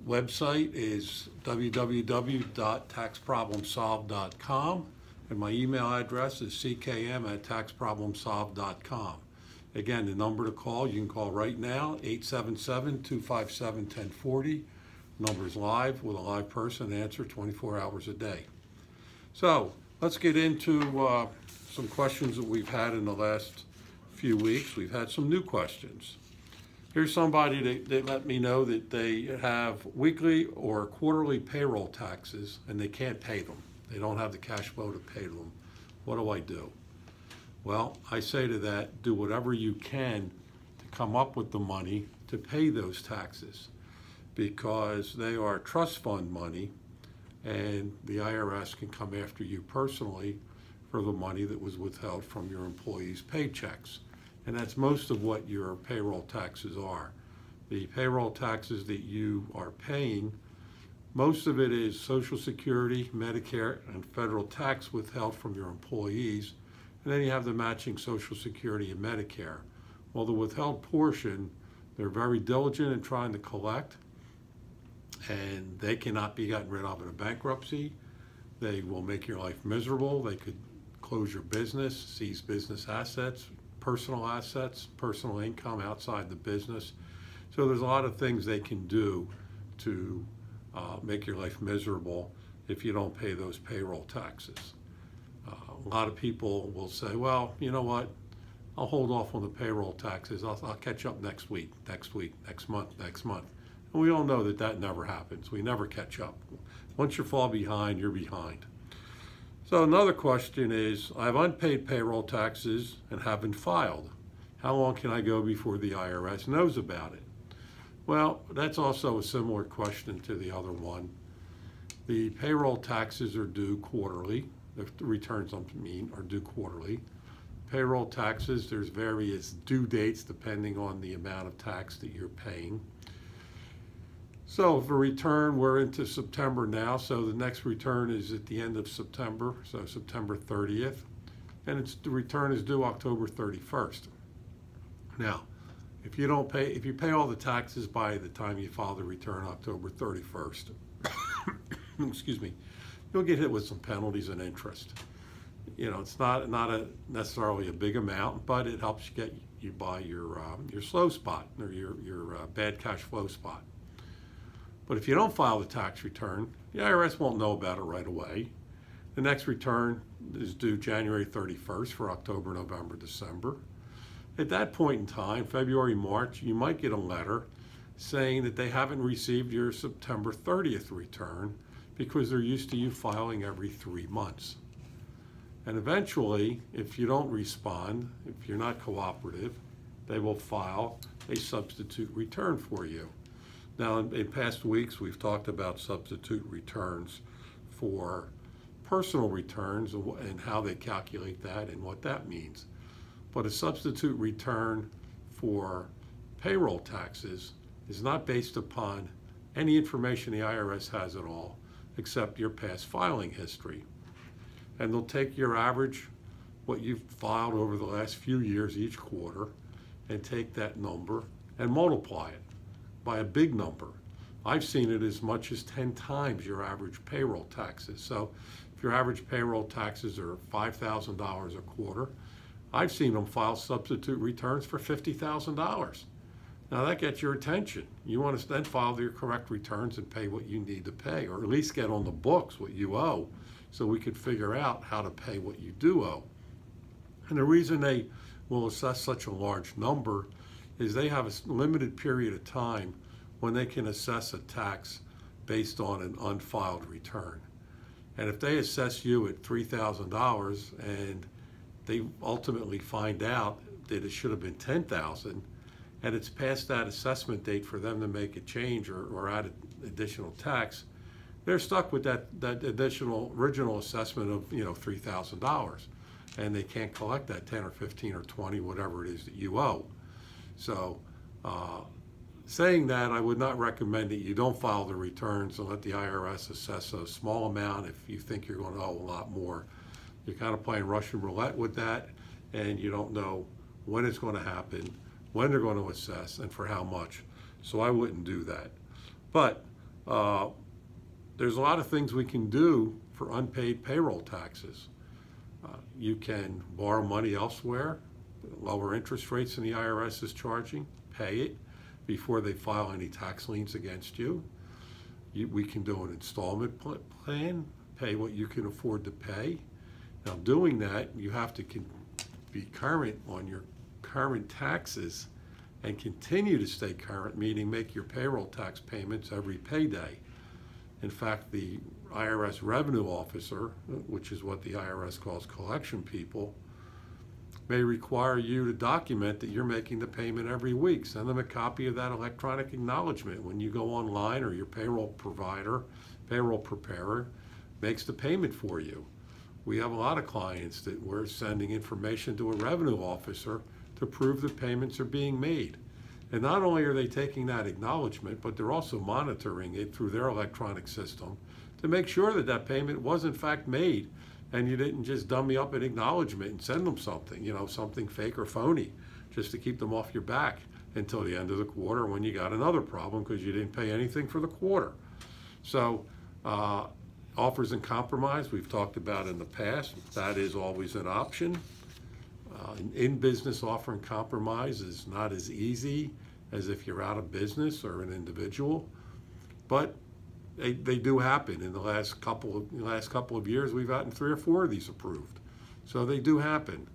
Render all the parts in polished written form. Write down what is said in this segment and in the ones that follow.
website is www.taxproblemsolved.com, and my email address is ckm@taxproblemsolved.com. Again, the number to call, you can call right now, 877-257-1040. Number is live with a live person, answer 24 hours a day. So let's get into some questions that we've had in the last few weeks. We've had some new questions. Here's somebody that let me know that they have weekly or quarterly payroll taxes and they can't pay them. They don't have the cash flow to pay them. What do I do? Well, I say to that, do whatever you can to come up with the money to pay those taxes, because they are trust fund money and the IRS can come after you personally for the money that was withheld from your employees' paychecks. And that's most of what your payroll taxes are. The payroll taxes that you are paying, most of it is Social Security, Medicare, and federal tax withheld from your employees. And then you have the matching Social Security and Medicare. Well, the withheld portion, they're very diligent in trying to collect, and they cannot be gotten rid of in a bankruptcy. They will make your life miserable. They could close your business, seize business assets, personal income outside the business. So there's a lot of things they can do to make your life miserable if you don't pay those payroll taxes. A lot of people will say, well, you know what, I'll hold off on the payroll taxes. I'll catch up next week, next month. And we all know that that never happens. We never catch up. Once you fall behind, you're behind. So another question is, I have unpaid payroll taxes and haven't filed. How long can I go before the IRS knows about it? Well, that's also a similar question to the other one. The payroll taxes are due quarterly. The returns, are due quarterly. Payroll taxes, there's various due dates depending on the amount of tax that you're paying. So for return, we're into September now, so the next return is at the end of September, so September 30th, and the return is due October 31st. Now, if you pay all the taxes by the time you file the return October 31st, excuse me, you'll get hit with some penalties and interest. You know, it's not necessarily a big amount, but it helps get you by your slow spot, or your bad cash flow spot. But if you don't file the tax return, the IRS won't know about it right away. The next return is due January 31st for October, November, December. At that point in time, February, March, you might get a letter saying that they haven't received your September 30th return because they're used to you filing every 3 months. And eventually, if you don't respond, if you're not cooperative, they will file a substitute return for you. Now, in past weeks, we've talked about substitute returns for personal returns and how they calculate that and what that means. But a substitute return for payroll taxes is not based upon any information the IRS has at all, except your past filing history. And they'll take your average, what you've filed over the last few years each quarter, and take that number and multiply it by a big number. I've seen it as much as 10 times your average payroll taxes. So if your average payroll taxes are $5,000 a quarter, I've seen them file substitute returns for $50,000. Now that gets your attention. You want to then file your correct returns and pay what you need to pay, or at least get on the books what you owe, so we could figure out how to pay what you do owe. And the reason they will assess such a large number is they have a limited period of time when they can assess a tax based on an unfiled return. And if they assess you at $3,000 and they ultimately find out that it should have been $10,000, and it's past that assessment date for them to make a change or add additional tax, they're stuck with that original assessment of $3,000, and they can't collect that 10 or 15 or 20, whatever it is that you owe. So saying that, I would not recommend that you don't file the returns and let the IRS assess a small amount if you think you're going to owe a lot more. You're kind of playing Russian roulette with that, and you don't know when it's going to happen, when they're going to assess, and for how much. So I wouldn't do that. But Uh, there's a lot of things we can do for unpaid payroll taxes. You can borrow money elsewhere, lower interest rates than the IRS is charging, pay it before they file any tax liens against you. We can do an installment plan, pay what you can afford to pay. Now, doing that, you have to be current on your current taxes and continue to stay current, meaning make your payroll tax payments every payday. In fact, the IRS revenue officer, which is what the IRS calls collection people, may require you to document that you're making the payment every week. Send them a copy of that electronic acknowledgement when you go online, or your payroll provider, payroll preparer, makes the payment for you. We have a lot of clients that we're sending information to a revenue officer to prove that payments are being made. And not only are they taking that acknowledgement, but they're also monitoring it through their electronic system to make sure that that payment was in fact made, and you didn't just dummy up an acknowledgement and send them something, something fake or phony, just to keep them off your back until the end of the quarter when you got another problem because you didn't pay anything for the quarter. So offers and compromise, we've talked about in the past. That is always an option. An in-business offer and compromise is not as easy as if you're out of business or an individual, but they do happen. In the last couple of years, we've gotten 3 or 4 of these approved, so they do happen.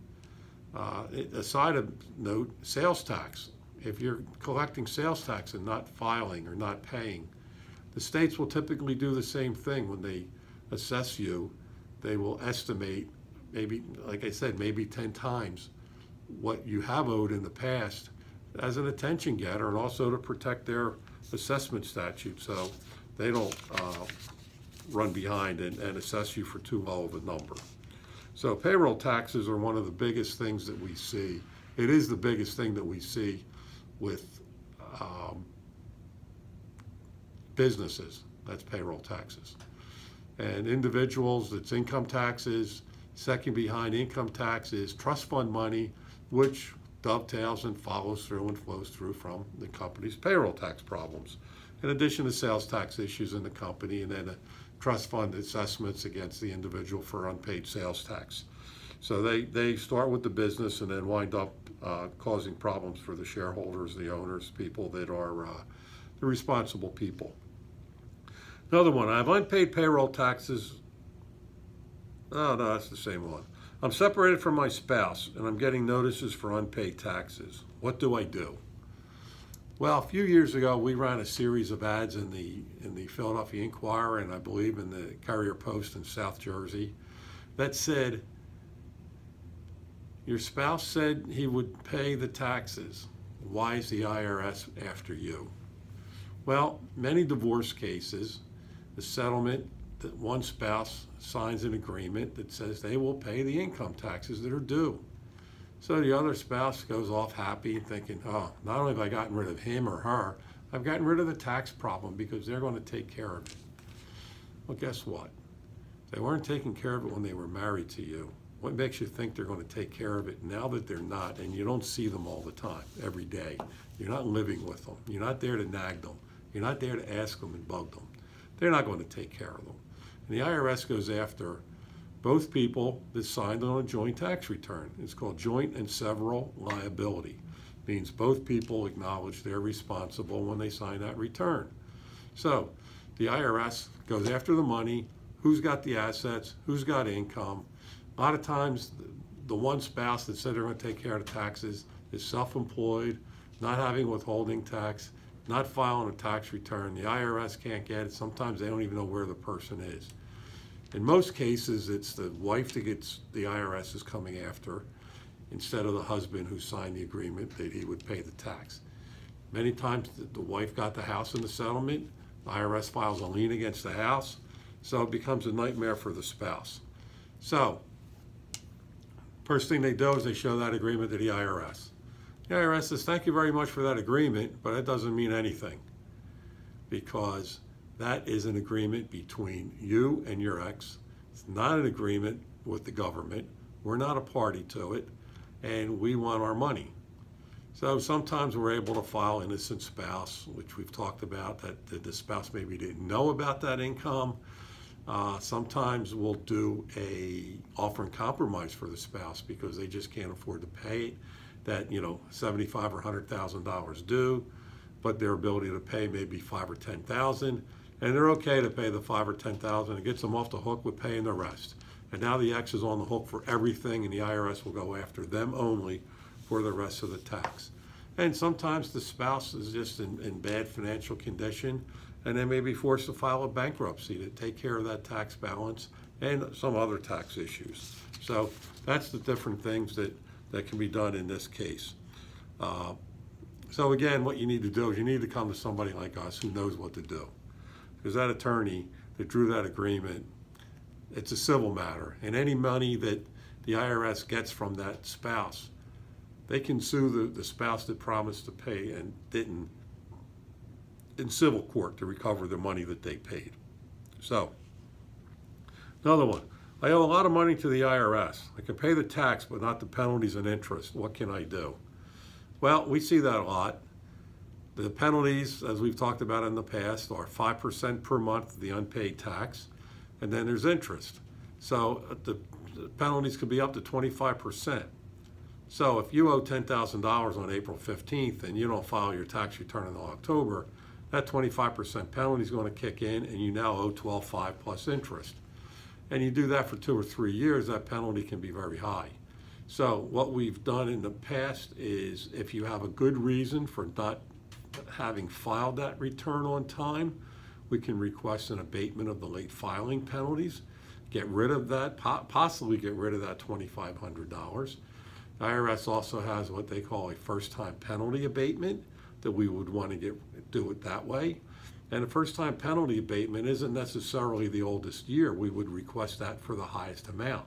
A side note: sales tax. If you're collecting sales tax and not filing or not paying, the states will typically do the same thing. When they assess you, they will estimate, maybe, like I said, maybe 10 times what you have owed in the past as an attention getter, and also to protect their assessment statute, so they don't run behind and assess you for too low of a number. So payroll taxes are one of the biggest things that we see. It is the biggest thing that we see with businesses. That's payroll taxes. And individuals, it's income taxes. Second behind income taxes, trust fund money, which dovetails and follows through and flows through from the company's payroll tax problems. In addition to sales tax issues in the company, and then trust fund assessments against the individual for unpaid sales tax. So they start with the business and then wind up causing problems for the shareholders, the owners, people that are the responsible people. Another one, I have unpaid payroll taxes. Oh, no, that's the same one. I'm separated from my spouse, and I'm getting notices for unpaid taxes. What do I do? Well, a few years ago, we ran a series of ads in the Philadelphia Inquirer, and I believe in the Courier Post in South Jersey, that said, your spouse said he would pay the taxes. Why is the IRS after you? Well, many divorce cases, the settlement, that one spouse signs an agreement that says they will pay the income taxes that are due. So the other spouse goes off happy and thinking, oh, not only have I gotten rid of him or her, I've gotten rid of the tax problem because they're going to take care of it. Well, guess what? They weren't taking care of it when they were married to you. What makes you think they're going to take care of it now that they're not, and you don't see them all the time, every day? You're not living with them. You're not there to nag them. You're not there to ask them and bug them. They're not going to take care of them. And the IRS goes after both people that signed on a joint tax return. It's called joint and several liability. It means both people acknowledge they're responsible when they sign that return. So the IRS goes after the money, who's got the assets, who's got income. A lot of times the one spouse that said they're going to take care of the taxes is self-employed, not having withholding tax, not filing a tax return. The IRS can't get it. Sometimes they don't even know where the person is. In most cases, it's the wife that gets the IRS is coming after, instead of the husband who signed the agreement that he would pay the tax. Many times the wife got the house in the settlement. The IRS files a lien against the house, so it becomes a nightmare for the spouse. So first thing they do is they show that agreement to the IRS. The IRS says, thank you very much for that agreement, but it doesn't mean anything, because that is an agreement between you and your ex. It's not an agreement with the government. We're not a party to it, and we want our money. So sometimes we're able to file innocent spouse, which we've talked about, that the spouse maybe didn't know about that income. Sometimes we'll do a offer in compromise for the spouse because they just can't afford to pay it, that, you know, $75,000 or $100,000 due, but their ability to pay may be $5,000 or $10,000, and they're okay to pay the $5,000 or $10,000. It gets them off the hook with paying the rest. And now the ex is on the hook for everything, and the IRS will go after them only for the rest of the tax. And sometimes the spouse is just in bad financial condition, and they may be forced to file a bankruptcy to take care of that tax balance and some other tax issues. So that's the different things that can be done in this case. So again, what you need to do is you need to come to somebody like us who knows what to do. Because that attorney that drew that agreement, it's a civil matter, and any money that the IRS gets from that spouse, they can sue the spouse that promised to pay and didn't in civil court to recover the money that they paid. So, another one. I owe a lot of money to the IRS. I can pay the tax, but not the penalties and interest. What can I do? Well, we see that a lot. The penalties, as we've talked about in the past, are 5% per month of the unpaid tax, and then there's interest. So the penalties could be up to 25%. So if you owe $10,000 on April 15th and you don't file your tax return until October, that 25% penalty is going to kick in, and you now owe $12,500 plus interest. And you do that for 2 or 3 years, that penalty can be very high. So what we've done in the past is, if you have a good reason for not having filed that return on time, we can request an abatement of the late filing penalties, get rid of that, possibly get rid of that $2,500. The IRS also has what they call a first-time penalty abatement, that we would want to do it that way. And a first-time penalty abatement isn't necessarily the oldest year. We would request that for the highest amount.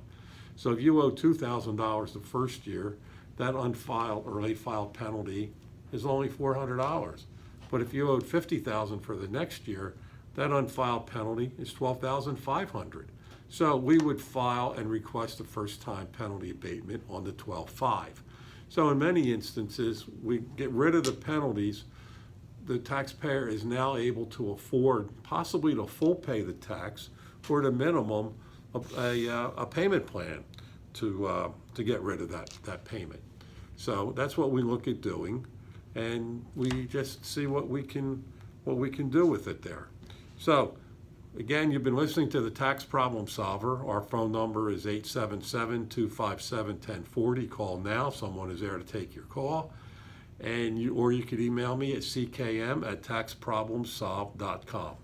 So if you owe $2,000 the first year, that unfiled or late filed penalty is only $400. But if you owed $50,000 for the next year, that unfiled penalty is $12,500. So we would file and request a first-time penalty abatement on the $12,500. So in many instances, we get rid of the penalties. The taxpayer is now able to afford possibly to full pay the tax, or at a minimum a payment plan to get rid of that payment. So that's what we look at doing, and we just see what we can do with it there. So again, you've been listening to the Tax Problem Solver. Our phone number is 877-257-1040. Call now. Someone is there to take your call. And you could email me at ckm@taxproblemsolved.com.